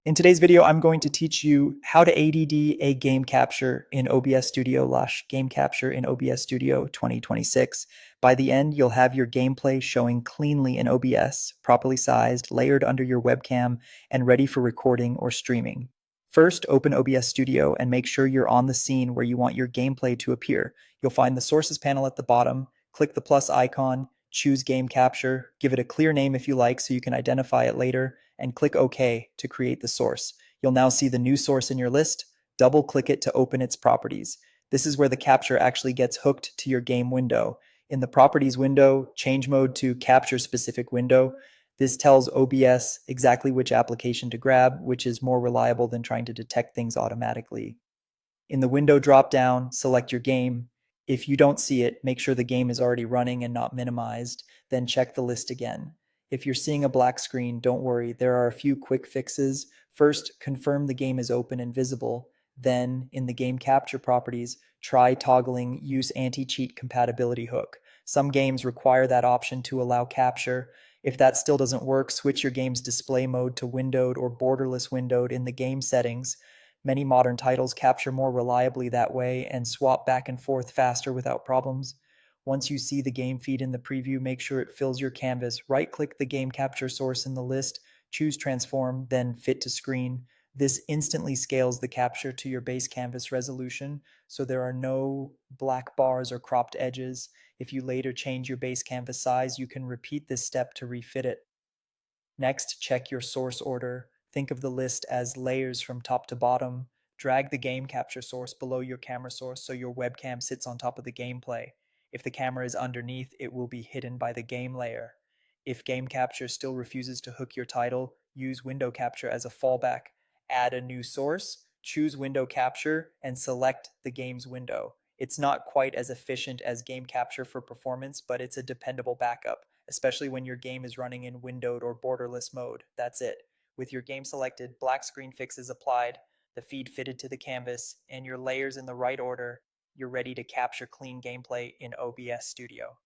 In today's video, I'm going to teach you how to ADD a game capture in OBS Studio / game capture in OBS Studio 2026. By the end, you'll have your gameplay showing cleanly in OBS, properly sized, layered under your webcam, and ready for recording or streaming. First, open OBS Studio and make sure you're on the scene where you want your gameplay to appear. You'll find the sources panel at the bottom, click the plus icon, choose game capture, give it a clear name if you like so you can identify it later, and click OK to create the source. You'll now see the new source in your list. Double click it to open its properties. This is where the capture actually gets hooked to your game window. In the properties window, change mode to capture specific window. This tells OBS exactly which application to grab, which is more reliable than trying to detect things automatically. In the window drop-down, select your game. If you don't see it, make sure the game is already running and not minimized, then check the list again. If you're seeing a black screen, don't worry, there are a few quick fixes. First, confirm the game is open and visible. Then, in the game capture properties, try toggling Use Anti-Cheat Compatibility Hook. Some games require that option to allow capture. If that still doesn't work, switch your game's display mode to windowed or borderless windowed in the game settings. Many modern titles capture more reliably that way and swap back and forth faster without problems. Once you see the game feed in the preview, make sure it fills your canvas. Right-click the game capture source in the list, choose Transform, then Fit to Screen. This instantly scales the capture to your base canvas resolution, so there are no black bars or cropped edges. If you later change your base canvas size, you can repeat this step to refit it. Next, check your source order. Think of the list as layers from top to bottom. Drag the game capture source below your camera source so your webcam sits on top of the gameplay. If the camera is underneath, it will be hidden by the game layer. If game capture still refuses to hook your title, use window capture as a fallback. Add a new source, choose window capture, and select the game's window. It's not quite as efficient as game capture for performance, but it's a dependable backup, especially when your game is running in windowed or borderless mode. That's it. With your game selected, black screen fixes applied, the feed fitted to the canvas, and your layers in the right order, you're ready to capture clean gameplay in OBS Studio.